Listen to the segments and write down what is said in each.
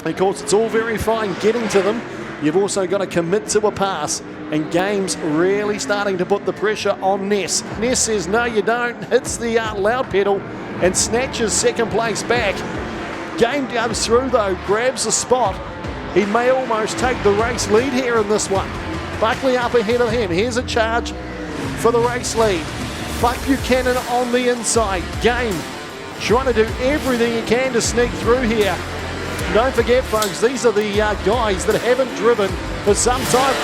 Of course, it's all very fine getting to them. You've also got to commit to a pass, and Game's really starting to put the pressure on Ness. Ness says, no, you don't, hits the loud pedal and snatches second place back. Game goes through though, grabs a spot. He may almost take the race lead here in this one. Buckley up ahead of him. Here's a charge for the race lead. Buck Buchanan on the inside. Game trying to do everything he can to sneak through here. Don't forget, folks, these are the guys that haven't driven for some time.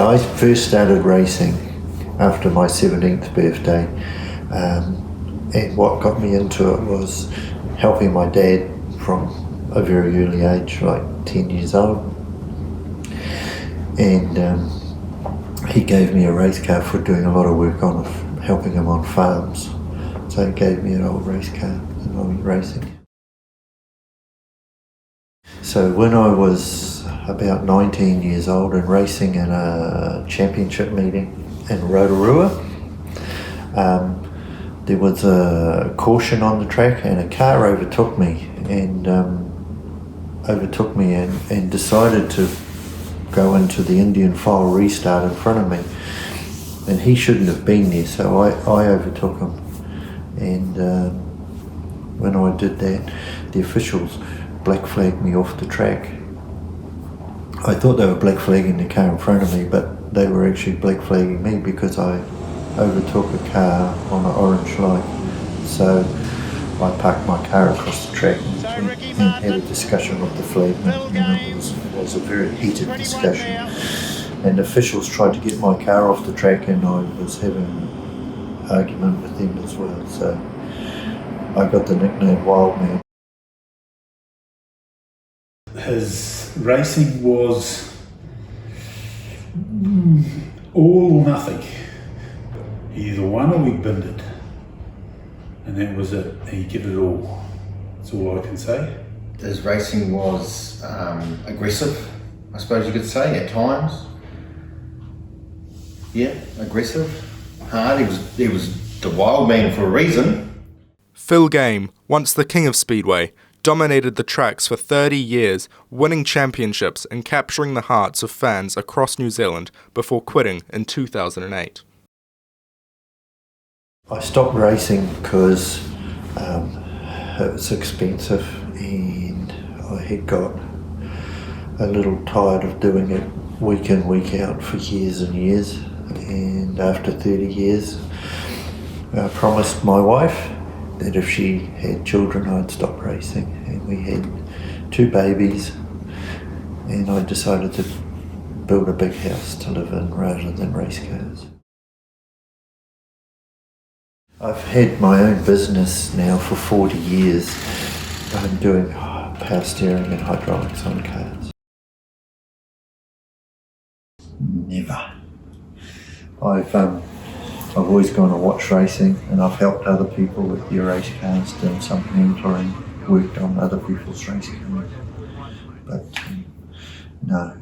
I first started racing after my 17th birthday, and what got me into it was helping my dad from a very early age, like 10 years old, and he gave me a race car for doing a lot of work on helping him on farms, so he gave me an old race car and I went racing. So when I was about 19 years old and racing in a championship meeting in Rotorua, there was a caution on the track and a car overtook me and decided to go into the Indian file restart in front of me, and he shouldn't have been there, so I overtook him, and when I did that, the officials black flagged me off the track. I thought they were black flagging the car in front of me, but they were actually black flagging me because I overtook a car on an orange light. So I parked my car across the track and had a discussion with the flagman, and it was a very heated discussion. And officials tried to get my car off the track, and I was having an argument with them as well. So I got the nickname Wild Man. His racing was all or nothing. He either won or he binned it. And that was it. He did it all. That's all I can say. His racing was aggressive, I suppose you could say, at times. Yeah, aggressive, hard. He was the wild man for a reason. Phil Game, once the king of Speedway, dominated the tracks for 30 years, winning championships and capturing the hearts of fans across New Zealand before quitting in 2008. I stopped racing because it was expensive, and I had got a little tired of doing it week in, week out for years and years, and after 30 years I promised my wife that if she had children I'd stop racing, and we had 2 babies, and I decided to build a big house to live in rather than race cars. I've had my own business now for 40 years. I'm doing power steering and hydraulics on cars. Never. I've always gone to watch racing, and I've helped other people with their race cars, done some mentoring, worked on other people's race cars. But no,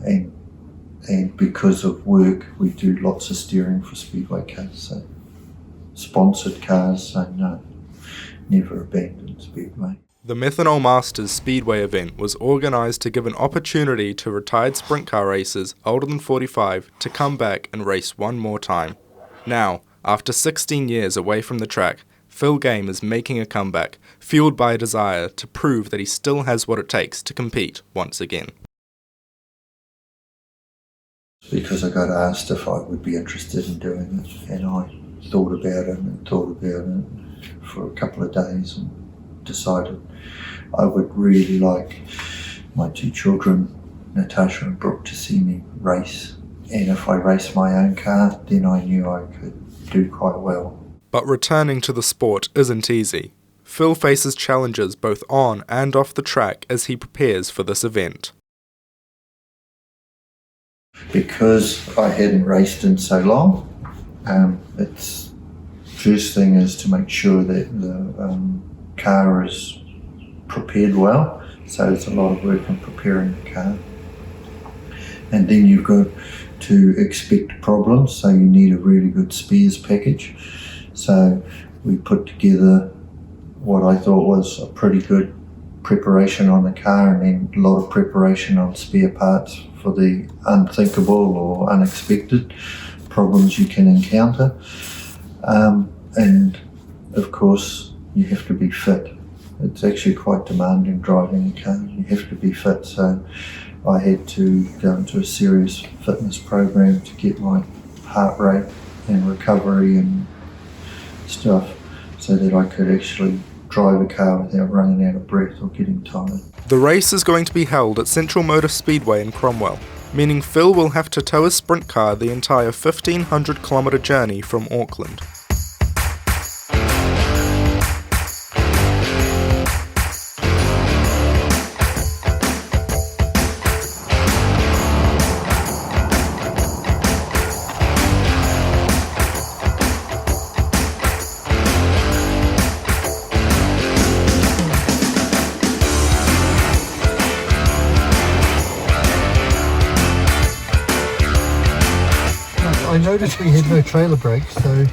and because of work, we do lots of steering for Speedway cars, so sponsored cars, so no, never abandoned Speedway. The Methanol Masters Speedway event was organised to give an opportunity to retired sprint car racers older than 45 to come back and race one more time. Now, after 16 years away from the track, Phil Game is making a comeback, fueled by a desire to prove that he still has what it takes to compete once again. Because I got asked if I would be interested in doing it, and I thought about it for a couple of days and decided I would really like my 2 children, Natasha and Brook, to see me race, and if I raced my own car, then I knew I could do quite well. But returning to the sport isn't easy. Phil faces challenges both on and off the track as he prepares for this event. Because I hadn't raced in so long, it's first thing is to make sure that the car is prepared well. So it's a lot of work in preparing the car. And then you've got to expect problems, so you need a really good spares package. So we put together what I thought was a pretty good preparation on the car, and then a lot of preparation on spare parts for the unthinkable or unexpected problems you can encounter. And of course you have to be fit. It's actually quite demanding driving a car. You have to be fit, so I had to go into a serious fitness program to get my heart rate and recovery and stuff so that I could actually drive a car without running out of breath or getting tired. The race is going to be held at Central Motor Speedway in Cromwell, meaning Phil will have to tow his sprint car the entire 1,500-kilometre journey from Auckland. I noticed we had no trailer brakes, so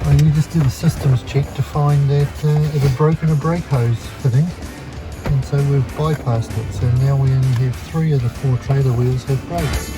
I just did a systems check to find that it had broken a brake hose fitting, and so we've bypassed it. So now we only have 3 of the 4 trailer wheels have brakes.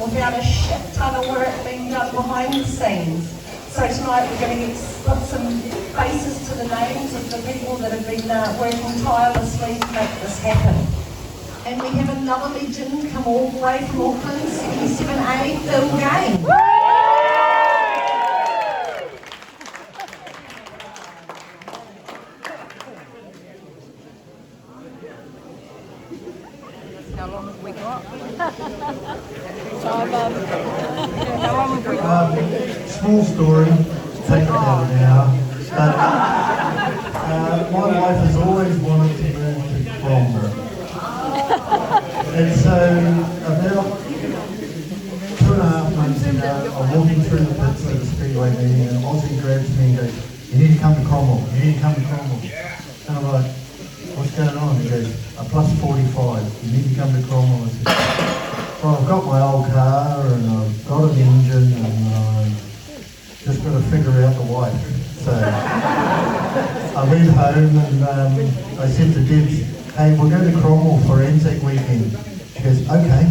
Without a shit ton of work being done behind the scenes. So tonight we're going to put some faces to the names of the people that have been working tirelessly to make this happen. And we have another legend come all the way from Auckland, 77A, Brook Game. How long have we got? Small story, take about an hour. But my wife has always wanted to move to Cromwell. And so about 2.5 months ago, I'm walking through the pits at the Speedway meeting, and Aussie grabs me and goes, "You need to come to Cromwell, you need to come to Cromwell." And I'm like, "What's going on?" He goes, "A plus 45, you need to come to Cromwell." I said, "Well, I've got my old car and I've got an engine and I've just got to figure out the wife." So I went home and I said to Debs, "Hey, we're going to Cromwell for Anzac weekend." She goes, "Okay."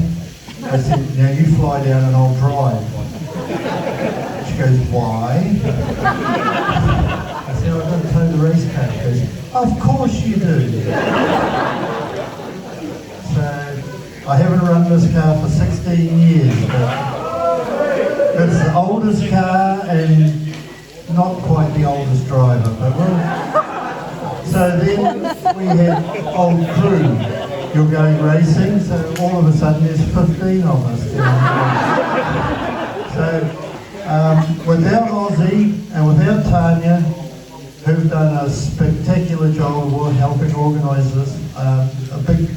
I said, "Now you fly down and I'll drive." She goes, "Why?" I said, "I've got to tow the race car." She goes, "Of course you do." So I haven't run this car for 16 years, but it's the oldest car and not quite the oldest driver. But so then we had old crew. You're going racing, so all of a sudden there's 15 of us. So without Aussie and without Tanya, who've done a spectacular job of helping organise this, a big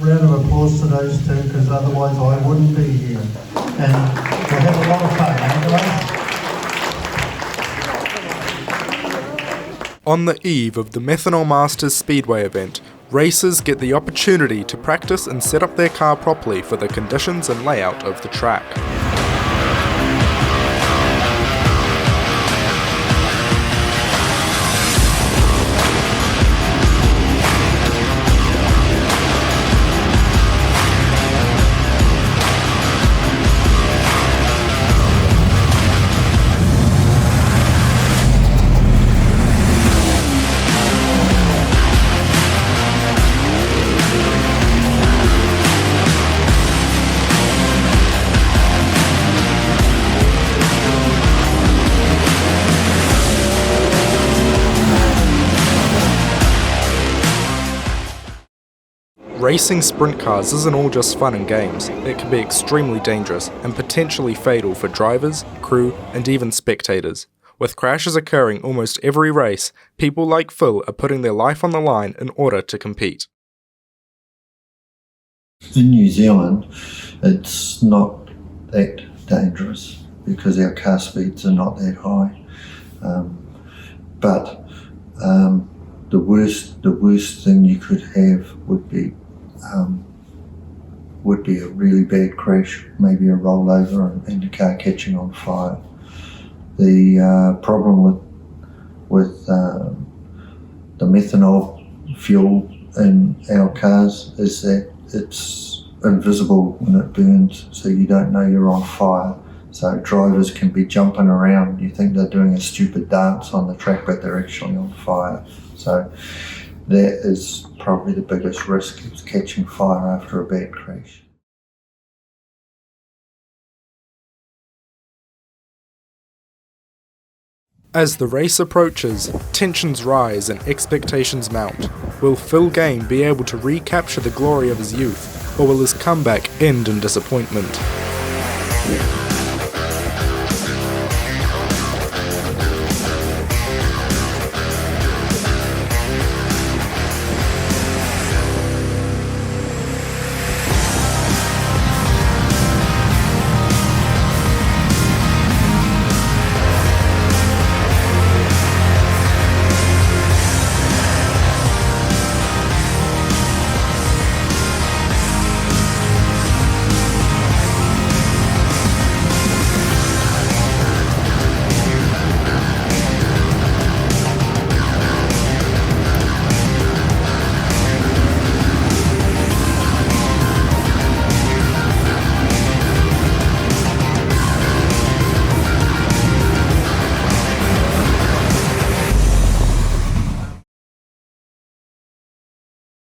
round of applause to those two, because otherwise I wouldn't be here. And we'll have a lot of fun, anyway. On the eve of the Methanol Masters Speedway event, racers get the opportunity to practice and set up their car properly for the conditions and layout of the track. Racing sprint cars isn't all just fun and games. It can be extremely dangerous and potentially fatal for drivers, crew, and even spectators. With crashes occurring almost every race, people like Phil are putting their life on the line in order to compete. In New Zealand, it's not that dangerous because our car speeds are not that high. But the worst thing you could have would be a really bad crash, maybe a rollover and the car catching on fire. The problem with the methanol fuel in our cars is that it's invisible when it burns, so you don't know you're on fire. So drivers can be jumping around, you think they're doing a stupid dance on the track, but they're actually on fire. So that is probably the biggest risk, is catching fire after a bad crash. As the race approaches, tensions rise and expectations mount. Will Phil Game be able to recapture the glory of his youth, or will his comeback end in disappointment?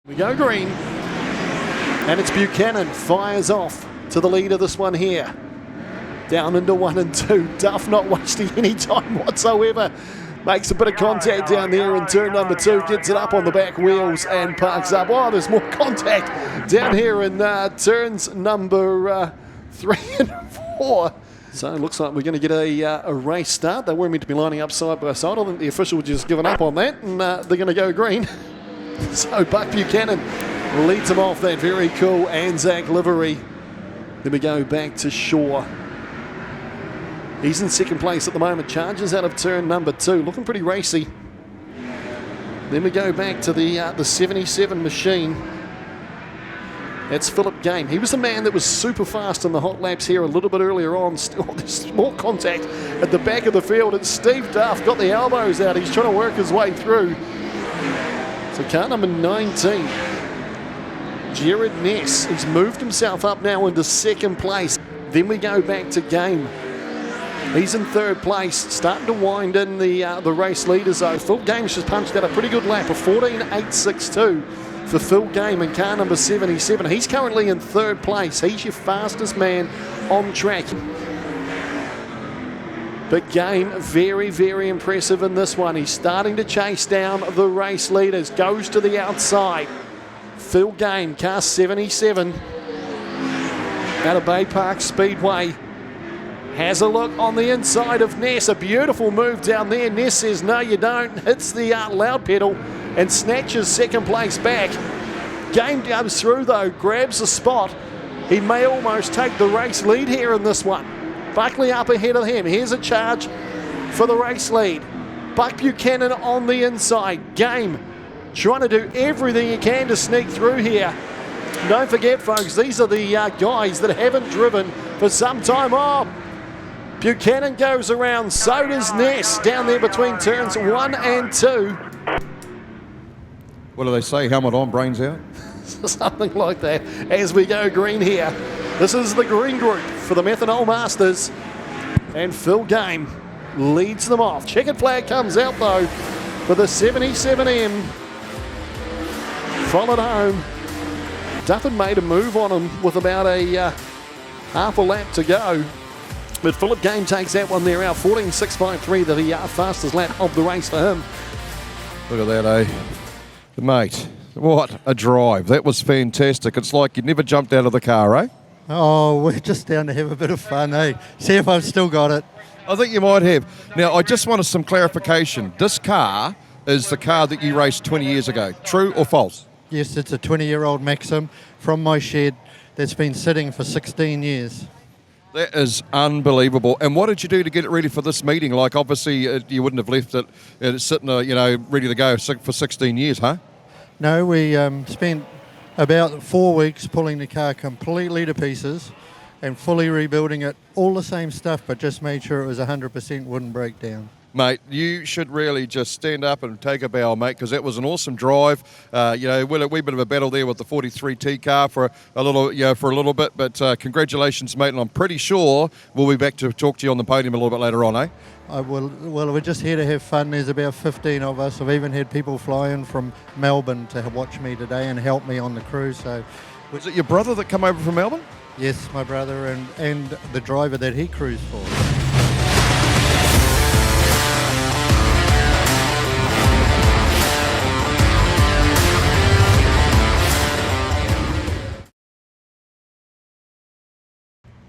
We go green, and it's Buchanan fires off to the lead of this one here. Down into 1 and 2, Duff not wasting any time whatsoever. Makes a bit of contact down there in turn number 2, gets it up on the back wheels and parks up. Oh, there's more contact down here in turns number 3 and 4. So it looks like we're going to get a race start. They weren't meant to be lining up side by side. I think the official just given up on that, and they're going to go green. So Buck Buchanan leads him off that very cool Anzac livery. Then we go back to Shaw. He's in second place at the moment. Charges out of turn number 2, looking pretty racy. Then we go back to the 77 machine. That's Philip Game. He was the man that was super fast in the hot laps here a little bit earlier on. Still, there's more contact at the back of the field. And Steve Duff got the elbows out. He's trying to work his way through. So car number 19, Jared Ness. He's moved himself up now into second place. Then we go back to Game. He's in third place, starting to wind in the race leaders though. Phil Game's just punched out a pretty good lap, a 14.862 for Phil Game in car number 77. He's currently in third place. He's your fastest man on track. But Game, very, very impressive in this one. He's starting to chase down the race leaders. Goes to the outside. Phil Game, car 77. Out of Bay Park Speedway. Has a look on the inside of Ness. A beautiful move down there. Ness says, no, you don't. Hits the loud pedal and snatches second place back. Game goes through, though. Grabs the spot. He may almost take the race lead here in this one. Buckley up ahead of him. Here's a charge for the race lead. Buck Buchanan on the inside. Game trying to do everything he can to sneak through here. Don't forget, folks, these are the guys that haven't driven for some time. Oh, Buchanan goes around. So does Ness down there between turns 1 and 2. What do they say? Helmet on, brains out? Something like that as we go green here. This is the green group for the Methanol Masters. And Phil Game leads them off. Checkered flag comes out though for the 77M. Followed home. Duffin made a move on him with about a half a lap to go. But Philip Game takes that one there out. 14.653, the fastest lap of the race for him. Look at that, eh? Mate, what a drive. That was fantastic. It's like you never jumped out of the car, eh? Oh, we're just down to have a bit of fun, eh? See if I've still got it. I think you might have. Now, I just wanted some clarification. This car is the car that you raced 20 years ago. True or false? Yes, it's a 20-year-old Maxim from my shed that's been sitting for 16 years. That is unbelievable. And what did you do to get it ready for this meeting? Like, obviously, you wouldn't have left it sitting, ready to go for 16 years, huh? No, we spent about 4 weeks pulling the car completely to pieces and fully rebuilding it. All the same stuff, but just made sure it was 100% wouldn't break down. Mate, you should really just stand up and take a bow, mate, because that was an awesome drive. A wee bit of a battle there with the 43T car for a little bit, but congratulations, mate, and I'm pretty sure we'll be back to talk to you on the podium a little bit later on, eh? Well, we're just here to have fun. There's about 15 of us. I've even had people fly in from Melbourne to watch me today and help me on the crew. So, was it your brother that came over from Melbourne? Yes, my brother and the driver that he cruised for.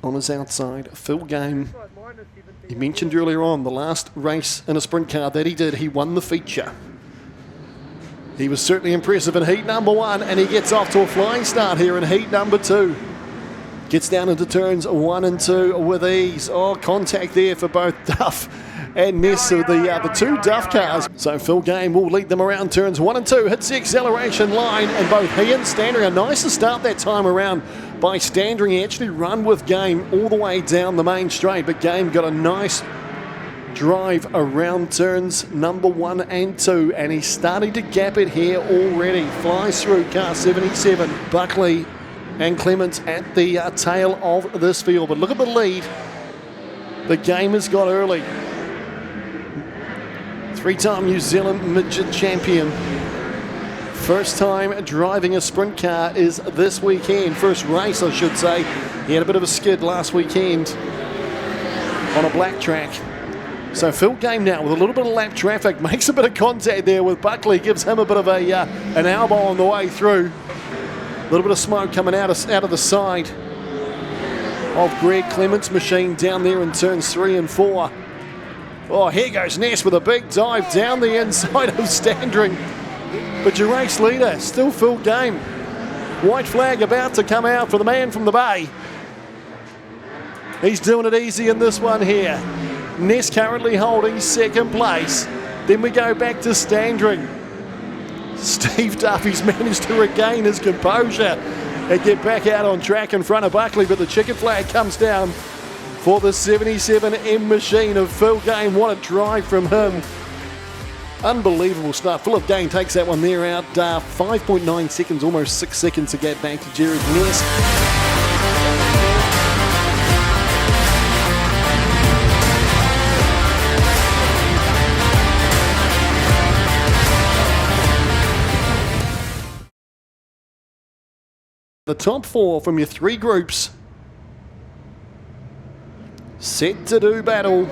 On his outside, Phil Game. He mentioned earlier on the last race in a sprint car that he did, he won the feature. He was certainly impressive in heat number 1, and he gets off to a flying start here in heat number 2. Gets down into turns 1 and 2 with ease. Oh, contact there for both Duff and Ness of the two Duff cars. So Phil Game will lead them around turns 1 and 2. Hits the acceleration line, and both he and Standring a nicer start that time around by Standring. He actually run with Game all the way down the main straight, but Game got a nice drive around turns number 1 and 2, and he's starting to gap it here already. Flies through car 77. Buckley and Clements at the tail of this field, but look at the lead the Game has got early. 3-time New Zealand midget champion. First time driving a sprint car is this weekend. First race, I should say. He had a bit of a skid last weekend on a black track. So Phil Game now with a little bit of lap traffic, makes a bit of contact there with Buckley, gives him a bit of an elbow on the way through. A little bit of smoke coming out of the side of Greg Clements' machine down there in turns 3 and 4. Oh, here goes Ness with a big dive down the inside of Standring. But your race leader, still Phil Game. White flag about to come out for the man from the Bay. He's doing it easy in this one here. Ness currently holding second place. Then we go back to Standring. Steve Duffy's managed to regain his composure and get back out on track in front of Buckley, but the checkered flag comes down for the 77M machine of Phil Game. What a drive from him. Unbelievable stuff. Philip Game takes that one there out. 5.9 seconds, almost 6 seconds to get back to Jared Ness. The top 4 from your 3 groups. Set to do battle.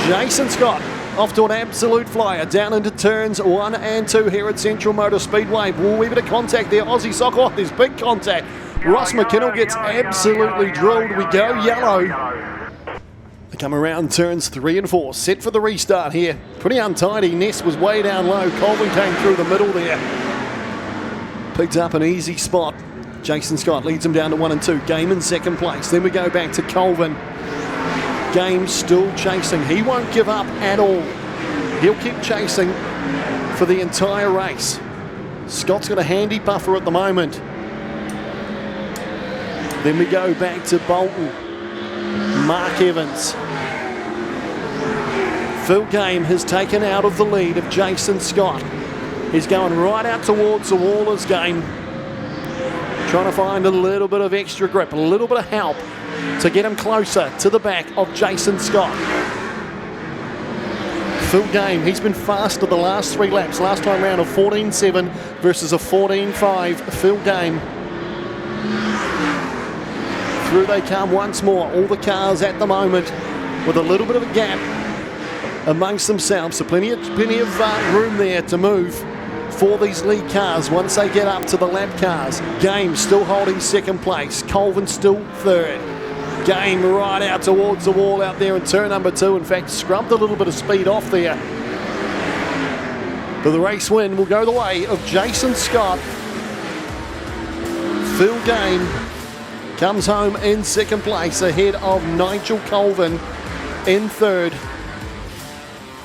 Jason Scott off to an absolute flyer down into turns 1 and 2 here at Central Motor Speedway. Ooh, wee bit of contact there. Aussie sock off. There's big contact. Ross McKinnell gets absolutely drilled. We go yellow. They come around turns 3 and 4. Set for the restart here. Pretty untidy. Ness was way down low. Colvin came through the middle there. Picked up an easy spot. Jason Scott leads him down to 1 and 2. Game in second place. Then we go back to Colvin. Game still chasing. He won't give up at all. He'll keep chasing for the entire race. Scott's got a handy buffer at the moment. Then we go back to Bolton. Mark Evans. Phil Game has taken out of the lead of Jason Scott. He's going right out towards the wall as Game. Trying to find a little bit of extra grip, a little bit of help to get him closer to the back of Jason Scott. Phil Game, he's been faster the last 3 laps. Last time round a 14.7 versus a 14.5. Phil Game. Through they come once more. All the cars at the moment with a little bit of a gap amongst themselves. So plenty of room there to move for these lead cars once they get up to the lap cars. Game still holding second place. Colvin still third. Game right out towards the wall out there in turn number 2. In fact, scrubbed a little bit of speed off there. But the race win will go the way of Jason Scott. Phil Game comes home in second place ahead of Nigel Colvin in third.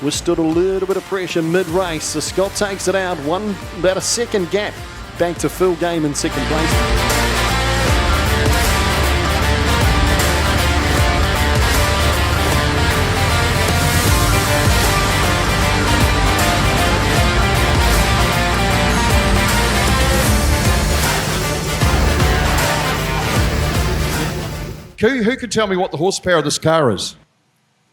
Withstood a little bit of pressure mid-race, so Scott takes it out. About a second gap back to Phil Game in second place. Who could tell me what the horsepower of this car is?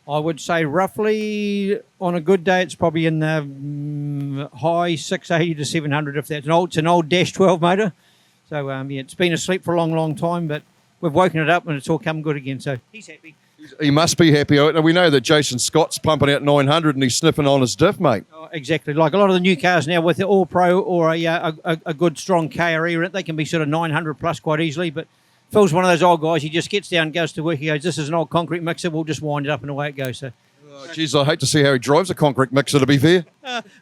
I would say roughly on a good day it's probably in the high 680 to 700 if that's it's an old Dash 12 motor. So yeah, it's been asleep for a long time, but we've woken it up and it's all come good again. So he's happy. He must be happy. We know that Jason Scott's pumping out 900 and he's sniffing on his diff, mate. Oh, exactly. Like a lot of the new cars now with the All Pro or a good strong KRE in it, they can be sort of 900 plus quite easily, but Phil's one of those old guys. He just gets down, goes to work. He goes, "This is an old concrete mixer. We'll just wind it up and away it goes." So, geez, I hate to see how he drives a concrete mixer. To be fair,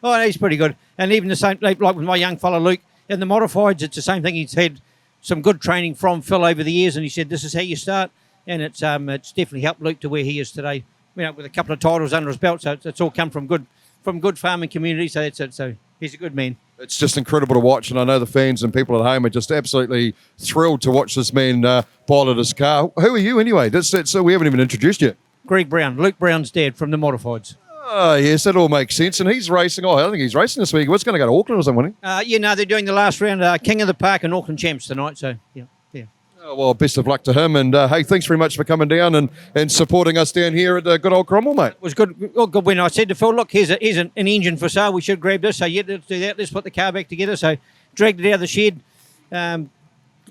oh, he's pretty good. And even the same, like with my young fella Luke in the modifieds, it's the same thing. He's had some good training from Phil over the years, and he said, "This is how you start." And it's definitely helped Luke to where he is today. You know, with a couple of titles under his belt, so it's all come from good farming community. So that's it. So he's a good man. It's just incredible to watch, and I know the fans and people at home are just absolutely thrilled to watch this man pilot his car. Who are you anyway? So we haven't even introduced you. Greg Brown, Luke Brown's dad from the modifieds. Oh, yes, that all makes sense. And he's racing. Oh, I think he's racing this week. What's going to go to Auckland or something? They're doing the last round, King of the Park and Auckland Champs tonight. So, yeah. Oh, well, best of luck to him. And, hey, thanks very much for coming down and supporting us down here at good old Cromwell, mate. It was good. Oh, good when I said to Phil, look, here's an engine for sale. We should grab this. So, yeah, let's do that. Let's put the car back together. So, dragged it out of the shed.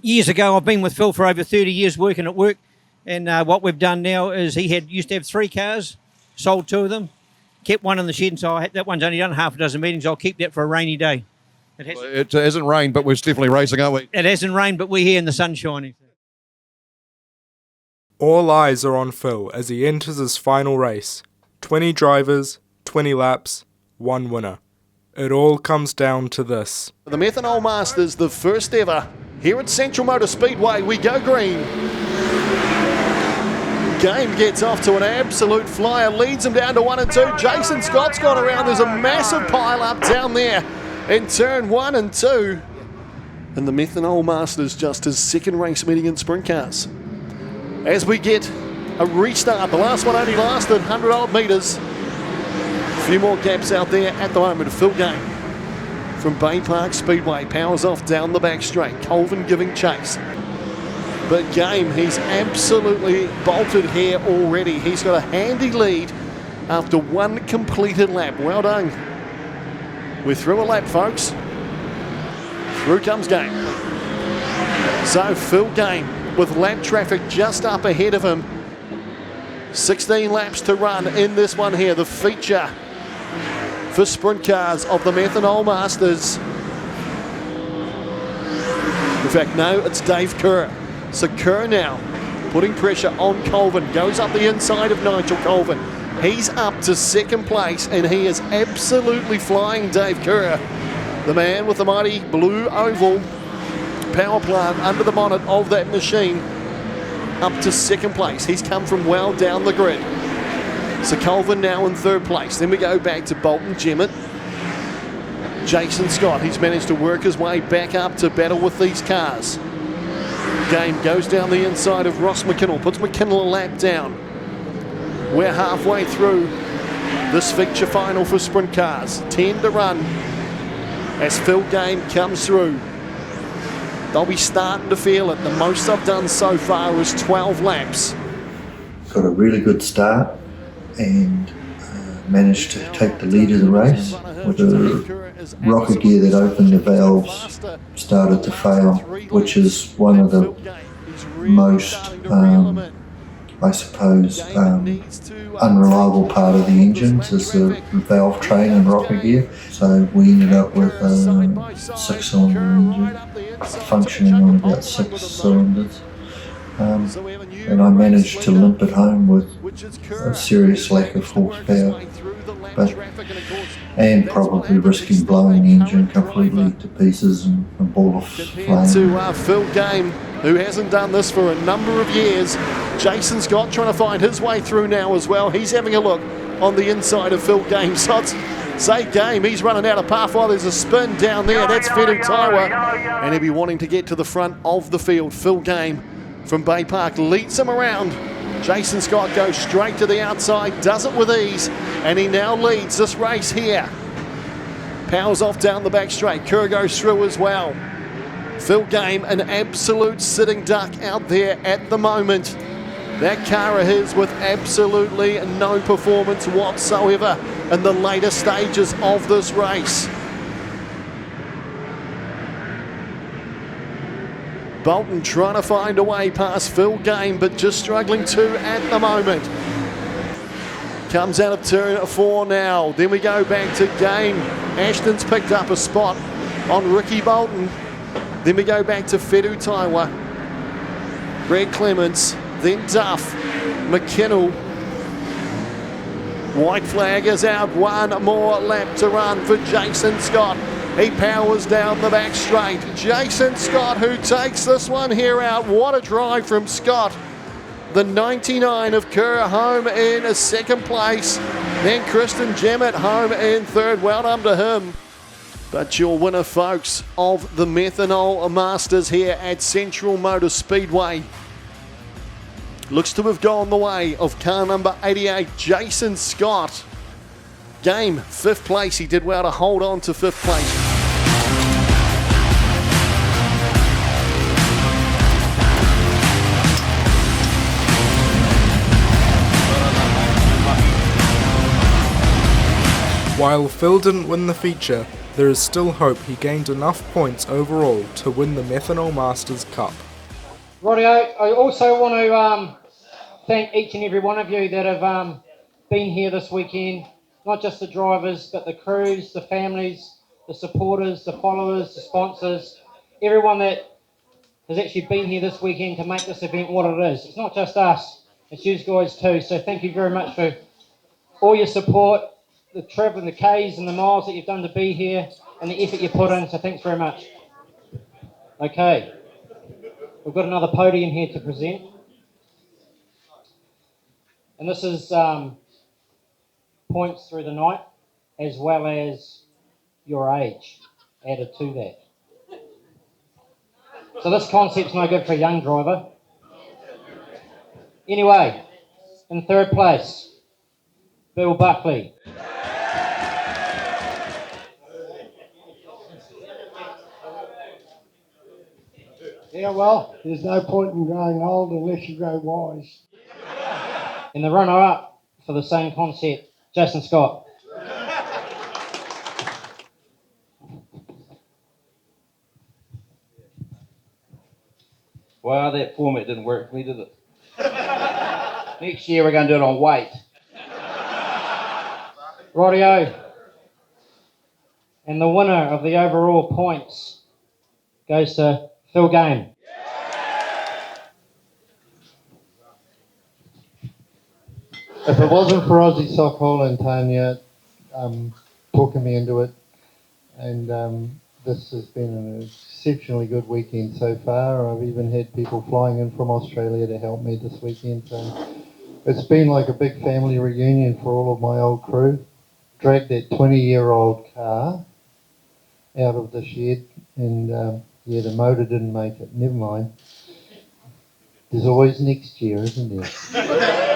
Years ago, I've been with Phil for over 30 years working at work. And what we've done now is he used to have 3 cars, sold 2 of them, kept one in the shed. And so that one's only done half a dozen meetings. I'll keep that for a rainy day. It hasn't rained, but we're definitely racing, aren't we? It hasn't rained, but we're here in the sun shining. All eyes are on Phil as he enters his final race. 20 drivers, 20 laps, 1 winner. It all comes down to this. The Methanol Masters, the first ever. Here at Central Motor Speedway, we go green. Game gets off to an absolute flyer, leads him down to 1 and 2. Jason Scott's gone around. There's a massive pile up down there in turn 1 and 2. And the Methanol Masters just his second race meeting in sprint cars. As we get a restart, the last one only lasted 100 odd metres. A few more gaps out there at the moment. Phil Game from Bay Park Speedway powers off down the back straight. Colvin giving chase. But Game, he's absolutely bolted here already. He's got a handy lead after 1 completed lap. Well done. We're through a lap, folks. Through comes Game. So Phil Game with lap traffic just up ahead of him. 16 laps to run in this one here, the feature for sprint cars of the Methanol Masters. In fact, no, it's Dave Kerr. So Kerr now putting pressure on Colvin, goes up the inside of Nigel Colvin. He's up to second place and he is absolutely flying, Dave Kerr. The man with the mighty blue oval power plant under the bonnet of that machine up to second place. He's come from well down the grid. So Colvin now in third place. Then we go back to Bolton Jemmett. Jason Scott, he's managed to work his way back up to battle with these cars. Game goes down the inside of Ross McKinnell, puts McKinnell a lap down. We're halfway through this feature final for sprint cars. 10 to run as Phil Game comes through. They'll be starting to feel it. The most I've done so far is 12 laps. Got a really good start and managed to take the lead of the race with a rocket gear that opened the valves started to fail, which is one of the most, I suppose, unreliable part of the engines is the valve train and rocket gear. So we ended up with a 6-cylinder engine functioning on about 6 cylinders. And I managed to limp it home with a serious lack of horsepower, and probably risking blowing the engine completely to pieces and a ball of flame. To Phil Game, who hasn't done this for a number of years. Jason Scott trying to find his way through now as well. He's having a look on the inside of Phil Game. So say Game, he's running out of path while there's a spin down there. That's Fedu Taiwa, and he'll be wanting to get to the front of the field. Phil Game from Bay Park leads him around. Jason Scott goes straight to the outside, does it with ease, and he now leads this race here. Powers off down the back straight. Kerr goes through as well. Phil Game, an absolute sitting duck out there at the moment. That car of his with absolutely no performance whatsoever in the later stages of this race. Bolton trying to find a way past Phil Game, but just struggling to at the moment. Comes out of turn 4 now. Then we go back to Game. Ashton's picked up a spot on Ricky Bolton. Then we go back to Fedu Taiwa. Greg Clements, then Duff, McKinnell. White flag is out, one more lap to run for Jason Scott. He powers down the back straight. Jason Scott, who takes this one here out. What a drive from Scott. The 99 of Kerr home in a second place. Then Kristen Jemmett home in third. Well done to him. But your winner, folks, of the Methanol Masters here at Central Motor Speedway looks to have gone the way of car number 88, Jason Scott. Game, 5th place. He did well to hold on to 5th place. While Phil didn't win the feature, there is still hope he gained enough points overall to win the Methanol Masters Cup. Rightio, I also want to thank each and every one of you that have been here this weekend. Not just the drivers, but the crews, the families, the supporters, the followers, the sponsors, everyone that has actually been here this weekend to make this event what it is. It's not just us, it's you guys too. So thank you very much for all your support, the trip and the Ks and the miles that you've done to be here, and the effort you put in. So thanks very much. Okay, we've got another podium here to present. And this is points through the night, as well as your age added to that. So this concept's no good for a young driver. Anyway, in third place, Bill Buckley. Yeah, well, there's no point in growing old unless you grow wise. And the runner-up for the same concept, Jason Scott. Well, that format didn't work for me, did it? Next year we're going to do it on weight. Rightio. And the winner of the overall points goes to Phil Game. If it wasn't for Aussie Sock Hall and Tanya talking me into it and this has been an exceptionally good weekend so far. I've even had people flying in from Australia to help me this weekend. So it's been like a big family reunion for all of my old crew. Dragged that 20-year-old car out of the shed, and yeah, the motor didn't make it. Never mind. There's always next year, isn't there?